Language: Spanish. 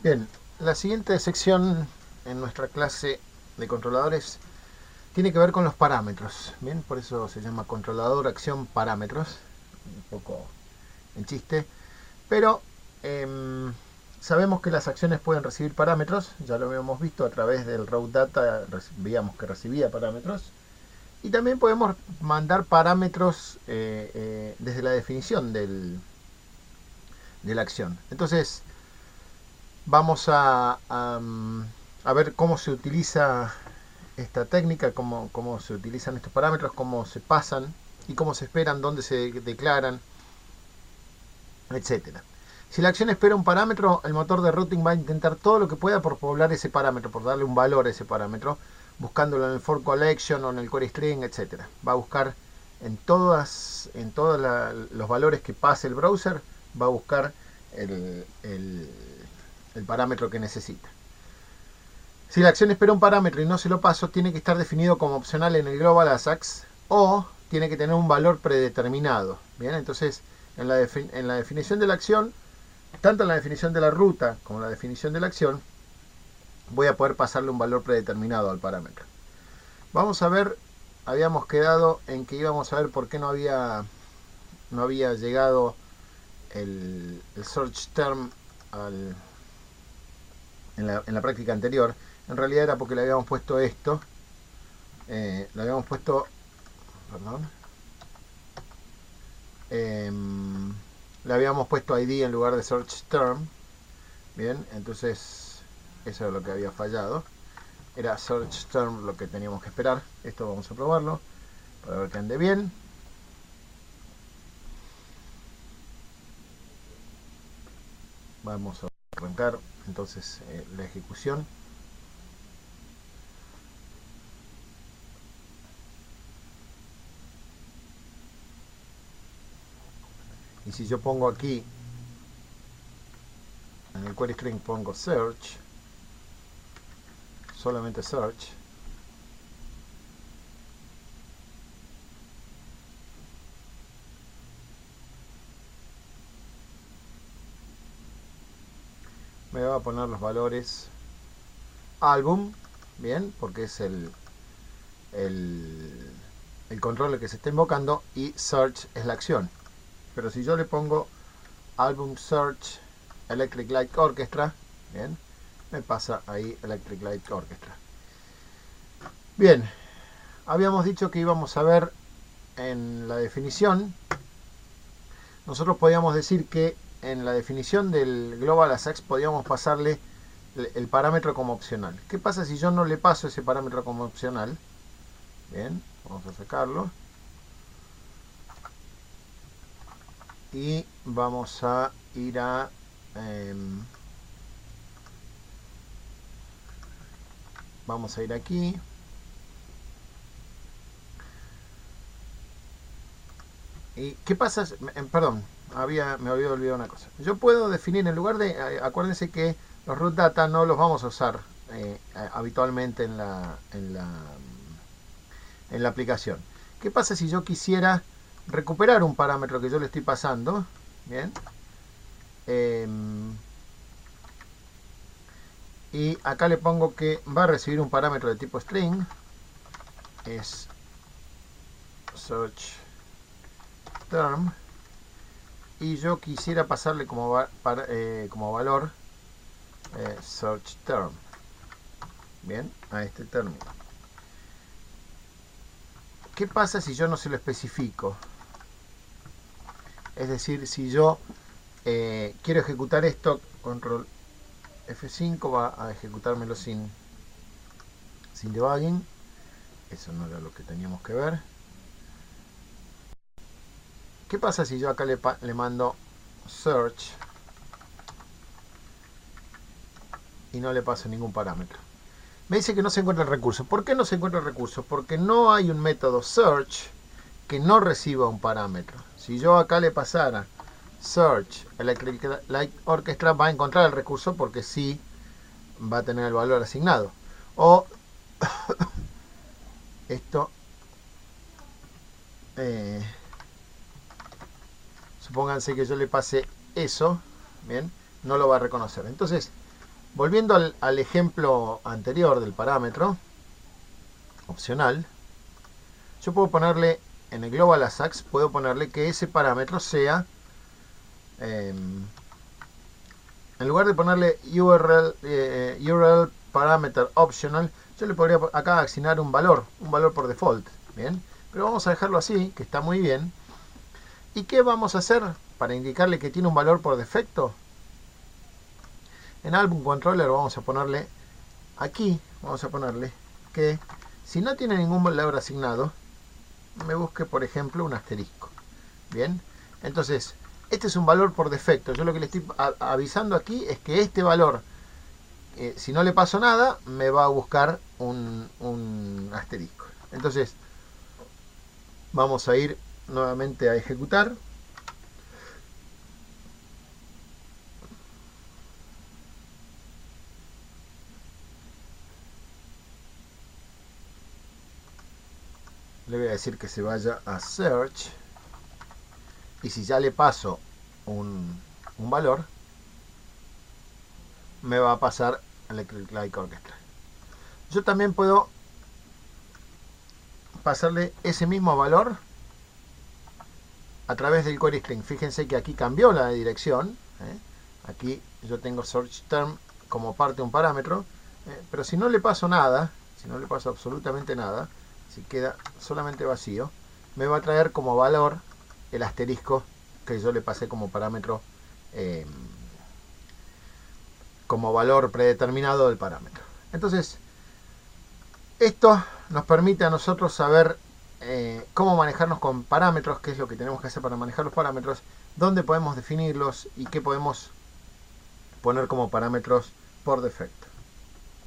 Bien, la siguiente sección en nuestra clase de controladores tiene que ver con los parámetros. Bien, por eso se llama controlador, acción, parámetros. Un poco en chiste. Pero sabemos que las acciones pueden recibir parámetros. Ya lo habíamos visto a través del raw data. Veíamos que recibía parámetros. Y también podemos mandar parámetros desde la definición de la acción. Entonces, vamos a ver cómo se utiliza esta técnica, cómo se utilizan estos parámetros, cómo se pasan y cómo se esperan, dónde se declaran, etcétera. Si la acción espera un parámetro, el motor de routing va a intentar todo lo que pueda por poblar ese parámetro, por darle un valor a ese parámetro, buscándolo en el for collection o en el query string, etcétera. Va a buscar en todos los valores que pase el browser, va a buscar el parámetro que necesita. Si la acción espera un parámetro y no se lo paso, tiene que estar definido como opcional en el global ASAX o tiene que tener un valor predeterminado. Bien, entonces en la definición de la acción, tanto en la definición de la ruta como en la definición de la acción, voy a poder pasarle un valor predeterminado al parámetro. Vamos a ver, habíamos quedado en que íbamos a ver por qué no había llegado el search term en la práctica anterior. En realidad era porque le habíamos puesto esto. Le habíamos puesto... Perdón. Le habíamos puesto ID en lugar de search term. Bien, entonces eso es lo que había fallado. Era search term lo que teníamos que esperar. Esto vamos a probarlo para ver que ande bien. Vamos a arrancar entonces la ejecución. Y si yo pongo aquí en el query string pongo search, solamente search, me va a poner los valores álbum, bien, porque es el controller que se está invocando, y search es la acción. Pero si yo le pongo album search Electric Light Orchestra, bien, me pasa ahí Electric Light Orchestra. Bien, habíamos dicho que íbamos a ver en la definición, nosotros podíamos decir que en la definición del Global ASAX podíamos pasarle el parámetro como opcional. ¿Qué pasa si yo no le paso ese parámetro como opcional? Bien, vamos a sacarlo. Y vamos a ir a... vamos a ir aquí. ¿Y qué pasa? Perdón, me había olvidado una cosa. Yo puedo definir, en lugar de... acuérdense que los root data no los vamos a usar habitualmente en la aplicación. ¿Qué pasa si yo quisiera recuperar un parámetro que yo le estoy pasando? Bien. Y acá le pongo que va a recibir un parámetro de tipo string. Es search term. Y yo quisiera pasarle como valor search term. Bien, a este término. ¿Qué pasa si yo no se lo especifico? Es decir, si yo quiero ejecutar esto, control F5 va a ejecutármelo sin debugging. Eso no era lo que teníamos que ver. ¿Qué pasa si yo acá le mando search y no le paso ningún parámetro? Me dice que no se encuentra el recurso. ¿Por qué no se encuentra el recurso? Porque no hay un método search que no reciba un parámetro. Si yo acá le pasara search Electric Light Orchestra, va a encontrar el recurso porque sí va a tener el valor asignado. O esto, supónganse que yo le pase eso, bien, no lo va a reconocer. Entonces, Volviendo al ejemplo anterior del parámetro opcional, yo puedo ponerle en el global ASAX, puedo ponerle que ese parámetro sea, en lugar de ponerle URL parameter optional, yo le podría acá asignar un valor por default, bien, pero vamos a dejarlo así, que está muy bien. ¿Y qué vamos a hacer para indicarle que tiene un valor por defecto? En Album Controller vamos a ponerle aquí, vamos a ponerle que si no tiene ningún valor asignado, me busque por ejemplo un asterisco. Bien, entonces este es un valor por defecto. Yo lo que le estoy avisando aquí es que este valor, si no le paso nada, me va a buscar un asterisco. Entonces vamos a ir nuevamente a ejecutar. Le voy a decir que se vaya a Search. Y si ya le paso un valor, me va a pasar Electric Light Orchestra. Yo también puedo pasarle ese mismo valor a través del query string. Fíjense que aquí cambió la dirección. Aquí yo tengo search term como parte de un parámetro. Pero si no le paso nada, si no le paso absolutamente nada, si queda solamente vacío, me va a traer como valor el asterisco que yo le pasé como parámetro, como valor predeterminado del parámetro. Entonces, esto nos permite a nosotros saber cómo manejarnos con parámetros, qué es lo que tenemos que hacer para manejar los parámetros, dónde podemos definirlos y qué podemos poner como parámetros por defecto.